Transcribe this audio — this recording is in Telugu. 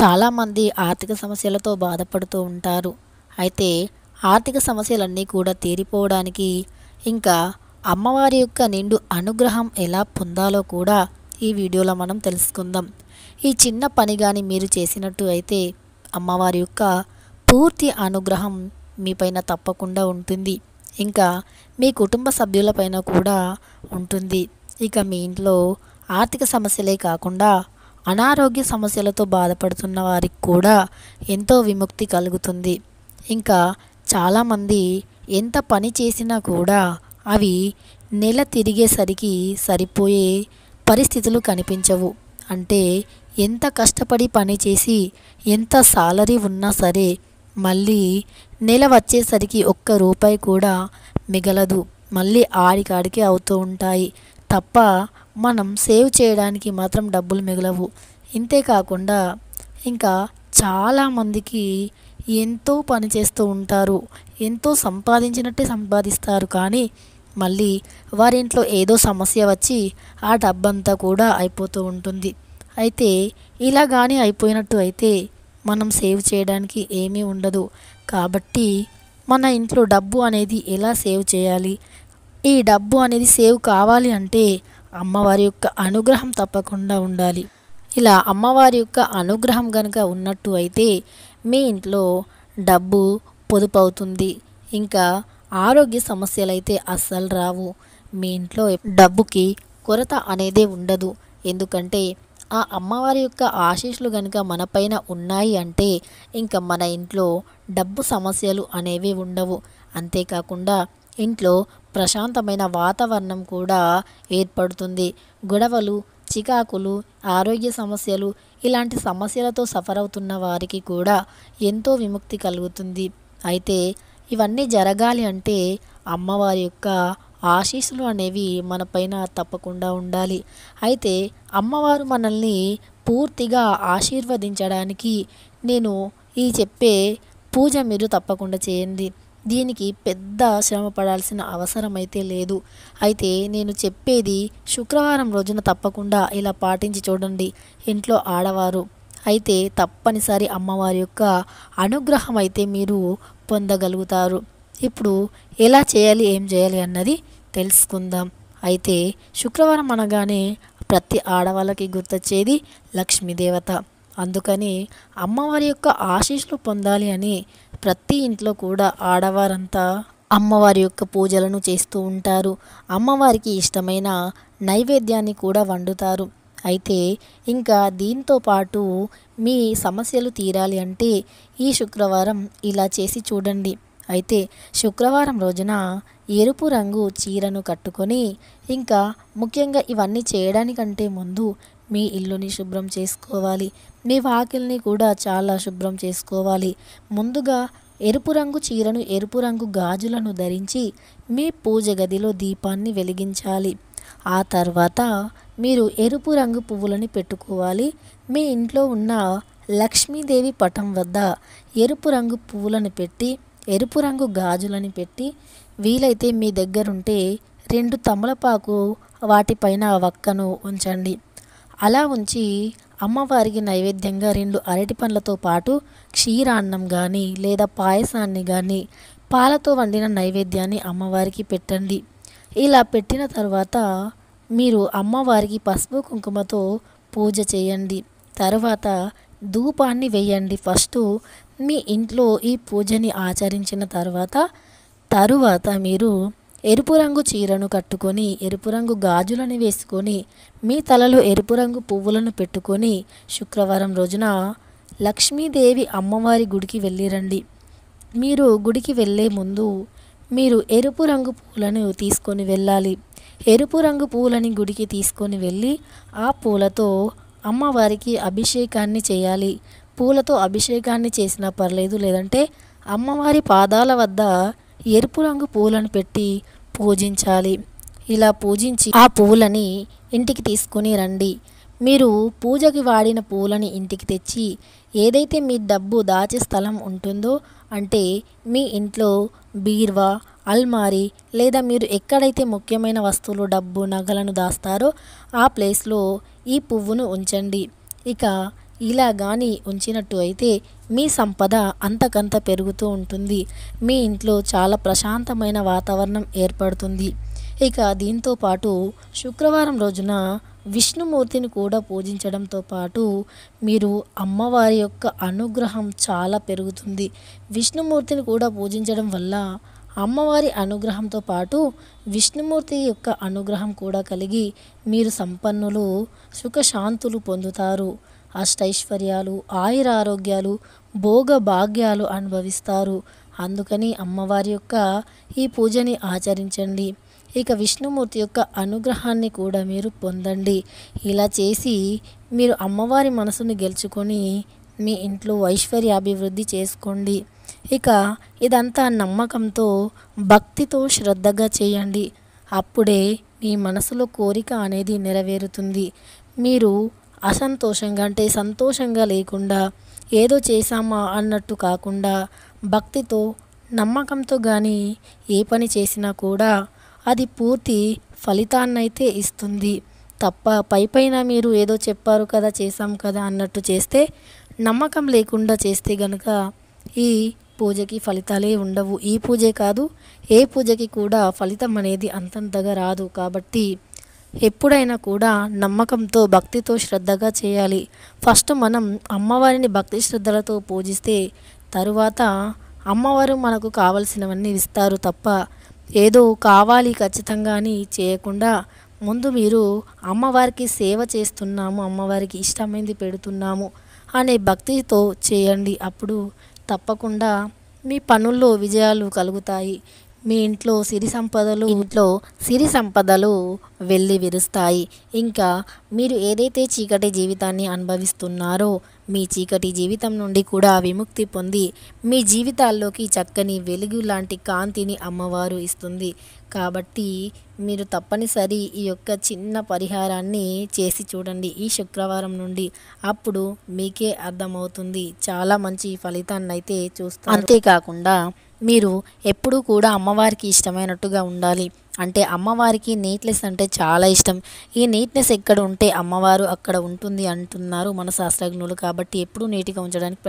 చాలామంది ఆర్థిక సమస్యలతో బాధపడుతూ ఉంటారు. అయితే ఆర్థిక సమస్యలన్నీ కూడా తీరిపోవడానికి ఇంకా అమ్మవారి యొక్క నిండు అనుగ్రహం ఎలా పొందాలో కూడా ఈ వీడియోలో మనం తెలుసుకుందాం. ఈ చిన్న పని కానీ మీరు చేసినట్టు అయితే అమ్మవారి యొక్క పూర్తి అనుగ్రహం మీపైన తప్పకుండా ఉంటుంది. ఇంకా మీ కుటుంబ సభ్యులపైన కూడా ఉంటుంది. ఇక మీ ఇంట్లో ఆర్థిక సమస్యలే కాకుండా అనారోగ్య సమస్యలతో బాధపడుతున్న వారికి కూడా ఎంతో విముక్తి కలుగుతుంది. ఇంకా చాలామంది ఎంత పని చేసినా కూడా అవి నెల తిరిగేసరికి సరిపోయే పరిస్థితులు కనిపించవు. అంటే ఎంత కష్టపడి పని చేసి ఎంత సాలరీ ఉన్నా సరే మళ్ళీ నెల వచ్చేసరికి ఒక్క రూపాయి కూడా మిగలదు. మళ్ళీ ఆడికాడికే అవుతూ ఉంటాయి తప్ప మనం సేవ్ చేయడానికి మాత్రం డబ్బులు మిగలవు. ఇంతేకాకుండా ఇంకా చాలామందికి ఎంతో పని చేస్తూ ఉంటారు, ఎంతో సంపాదించినట్టే సంపాదిస్తారు, కానీ మళ్ళీ వారి ఇంట్లో ఏదో సమస్య వచ్చి ఆ డబ్బంతా కూడా అయిపోతూ ఉంటుంది. అయితే ఇలా కానీ అయిపోయినట్టు అయితే మనం సేవ్ చేయడానికి ఏమీ ఉండదు. కాబట్టి మన ఇంట్లో డబ్బు అనేది ఎలా సేవ్ చేయాలి, ఈ డబ్బు అనేది సేవ్ కావాలి అంటే అమ్మవారి యొక్క అనుగ్రహం తప్పకుండా ఉండాలి. ఇలా అమ్మవారి యొక్క అనుగ్రహం కనుక ఉన్నట్టు అయితే మీ ఇంట్లో డబ్బు పొదుపు అవుతుంది. ఇంకా ఆరోగ్య సమస్యలు అయితే అస్సలు రావు. మీ ఇంట్లో డబ్బుకి కొరత అనేదే ఉండదు. ఎందుకంటే ఆ అమ్మవారి యొక్క ఆశీస్సులు కనుక మనపైన ఉన్నాయి అంటే ఇంకా మన ఇంట్లో డబ్బు సమస్యలు అనేవి ఉండవు. అంతేకాకుండా ఇంట్లో ప్రశాంతమైన వాతావరణం కూడా ఏర్పడుతుంది. గొడవలు, చికాకులు, ఆరోగ్య సమస్యలు ఇలాంటి సమస్యలతో సఫర్ అవుతున్న వారికి కూడా ఎంతో విముక్తి కలుగుతుంది. అయితే ఇవన్నీ జరగాలి అంటే అమ్మవారి యొక్క ఆశీస్సులు అనేవి మనపైన తప్పకుండా ఉండాలి. అయితే అమ్మవారు మనల్ని పూర్తిగా ఆశీర్వదించడానికి నేను ఈ చెప్పే పూజ మీరు తప్పకుండా చేయండి. దీనికి పెద్ద శ్రమ పడాల్సిన అవసరం అయితే లేదు. అయితే నేను చెప్పేది శుక్రవారం రోజున తప్పకుండా ఇలా పాటించి చూడండి ఇంట్లో ఆడవారు. అయితే తప్పనిసరి అమ్మవారి యొక్క అనుగ్రహం అయితే మీరు పొందగలుగుతారు. ఇప్పుడు ఎలా చేయాలి, ఏం చేయాలి అన్నది తెలుసుకుందాం. అయితే శుక్రవారం అనగానే ప్రతి ఆడవాళ్ళకి గుర్తొచ్చేది లక్ష్మీదేవత. అందుకని అమ్మవారి యొక్క ఆశీస్సులు పొందాలి అని ప్రతి ఇంట్లో కూడా ఆడవారంతా అమ్మవారి యొక్క పూజలను చేస్తూ ఉంటారు. అమ్మవారికి ఇష్టమైన నైవేద్యాన్ని కూడా వండుతారు. అయితే ఇంకా దీంతో పాటు మీ సమస్యలు తీరాలి అంటే ఈ శుక్రవారం ఇలా చేసి చూడండి. అయితే శుక్రవారం రోజున ఎరుపు రంగు చీరను కట్టుకొని ఇంకా ముఖ్యంగా ఇవన్నీ చేయడానికంటే ముందు మీ ఇల్లుని శుభ్రం చేసుకోవాలి. మీ వాకిల్ని కూడా చాలా శుభ్రం చేసుకోవాలి. ముందుగా ఎరుపు రంగు చీరను, ఎరుపు రంగు గాజులను ధరించి మీ పూజ గదిలో దీపాన్ని వెలిగించాలి. ఆ తర్వాత మీరు ఎరుపు రంగు పువ్వులని పెట్టుకోవాలి. మీ ఇంట్లో ఉన్న లక్ష్మీదేవి పటం వద్ద ఎరుపు రంగు పువ్వులను పెట్టి, ఎరుపు రంగు గాజులని పెట్టి, వీలైతే మీ దగ్గరుంటే 2 తమలపాకు వాటిపైన వక్కను ఉంచండి. అలా ఉంచి అమ్మవారికి నైవేద్యంగా 2 అరటి పండ్లతో పాటు క్షీరాన్నం కానీ లేదా పాయసాన్ని కానీ పాలతో వండిన నైవేద్యాన్ని అమ్మవారికి పెట్టండి. ఇలా పెట్టిన తర్వాత మీరు అమ్మవారికి పసుపు కుంకుమతో పూజ చేయండి. తర్వాత ధూపాన్ని వేయండి. ఫస్ట్ మీ ఇంట్లో ఈ పూజని ఆచరించిన తరువాత మీరు ఎరుపు రంగు చీరను కట్టుకొని, ఎరుపు రంగు గాజులను వేసుకొని, మీ తలలో ఎరుపు రంగు పువ్వులను పెట్టుకొని శుక్రవారం రోజున లక్ష్మీదేవి అమ్మవారి గుడికి వెళ్ళిరండి. మీరు గుడికి వెళ్ళే ముందు మీరు ఎరుపు రంగు పూలను తీసుకొని వెళ్ళాలి. ఎరుపు రంగు పూలని గుడికి తీసుకొని వెళ్ళి ఆ పూలతో అమ్మవారికి అభిషేకాన్ని చేయాలి. పూలతో అభిషేకాన్ని చేసినా పర్లేదు, లేదంటే అమ్మవారి పాదాల వద్ద ఎరుపు రంగు పూలను పెట్టి పూజించాలి. ఇలా పూజించి ఆ పూలని ఇంటికి తీసుకొని రండి. మీరు పూజకి వాడిన పూలని ఇంటికి తెచ్చి ఏదైతే మీ డబ్బు దాచే స్థలం ఉంటుందో, అంటే మీ ఇంట్లో బీరువా, అల్మారీ లేదా మీరు ఎక్కడైతే ముఖ్యమైన వస్తువులు, డబ్బు, నగలను దాస్తారో ఆ ప్లేస్లో ఈ పువ్వును ఉంచండి. ఇక ఇలా కానీ ఉంచినట్టు అయితే మీ సంపద అంతకంత పెరుగుతూ ఉంటుంది. మీ ఇంట్లో చాలా ప్రశాంతమైన వాతావరణం ఏర్పడుతుంది. ఇక దీంతో పాటు శుక్రవారం రోజున విష్ణుమూర్తిని కూడా పూజించడంతో పాటు మీరు అమ్మవారి యొక్క అనుగ్రహం చాలా పెరుగుతుంది. విష్ణుమూర్తిని కూడా పూజించడం వల్ల అమ్మవారి అనుగ్రహంతో పాటు విష్ణుమూర్తి యొక్క అనుగ్రహం కూడా కలిగి మీరు సంపన్నులు, సుఖశాంతులు పొందుతారు. అష్టైశ్వర్యాలు, ఆయురారోగ్యాలు, భోగ భాగ్యాలు అనుభవిస్తారు. అందుకని అమ్మవారి యొక్క ఈ పూజని ఆచరించండి. ఇక విష్ణుమూర్తి యొక్క అనుగ్రహాన్ని కూడా మీరు పొందండి. ఇలా చేసి మీరు అమ్మవారి మనసుని గెలుచుకొని మీ ఇంట్లో ఐశ్వర్యాభివృద్ధి చేసుకోండి. ఇక ఇదంతా నమ్మకంతో, భక్తితో, శ్రద్ధగా చేయండి. అప్పుడే మీ మనసులో కోరిక అనేది నెరవేరుతుంది. మీరు అసంతోషంగా అంటే సంతోషంగా లేకుండా ఏదో చేశామా అన్నట్టు కాకుండా భక్తితో, నమ్మకంతో కానీ ఏ పని చేసినా కూడా అది పూర్తి ఫలితాన్నైతే ఇస్తుంది తప్ప పైపైన మీరు ఏదో చెప్పారు కదా, చేశాం కదా అన్నట్టు చేస్తే, నమ్మకం లేకుండా చేస్తే గనుక ఈ పూజకి ఫలితాలే ఉండవు. ఈ పూజే కాదు, ఏ పూజకి కూడా ఫలితం అనేది అంతంతగా రాదు. కాబట్టి ఎప్పుడైనా కూడా నమ్మకంతో, భక్తితో, శ్రద్ధగా చేయాలి. ఫస్ట్ మనం అమ్మవారిని భక్తి శ్రద్ధలతో పూజిస్తే తరువాత అమ్మవారు మనకు కావలసినవన్నీ ఇస్తారు తప్ప ఏదో కావాలి ఖచ్చితంగా అని చేయకుండా ముందు మీరు అమ్మవారికి సేవ చేస్తున్నాము, అమ్మవారికి ఇష్టమైంది పెడుతున్నాము అనే భక్తితో చేయండి. అప్పుడు తప్పకుండా మీ పనుల్లో విజయాలు కలుగుతాయి. మీ ఇంట్లో సిరి సంపదలు వెళ్ళి విరుస్తాయి. ఇంకా మీరు ఏదైతే చీకటి జీవితాన్ని అనుభవిస్తున్నారో మీ చీకటి జీవితం నుండి కూడా విముక్తి పొంది మీ జీవితాల్లోకి చక్కని వెలుగు లాంటి కాంతిని అమ్మవారు ఇస్తుంది. కాబట్టి మీరు తప్పనిసరి ఈ యొక్క చిన్న పరిహారాన్ని చేసి చూడండి ఈ శుక్రవారం నుండి. అప్పుడు మీకే అర్థమవుతుంది, చాలా మంచి ఫలితాన్ని అయితే చూస్తారు. అంతేకాకుండా మీరు ఎప్పుడూ కూడా అమ్మవారికి ఇష్టమైనట్టుగా ఉండాలి. అంటే అమ్మవారికి నీట్నెస్ అంటే చాలా ఇష్టం. ఈ నీట్నెస్ ఎక్కడ ఉంటే అమ్మవారు అక్కడ ఉంటుంది అంటున్నారు మన శాస్త్రజ్ఞులు. కాబట్టి ఎప్పుడూ నీట్గా ఉంచడానికి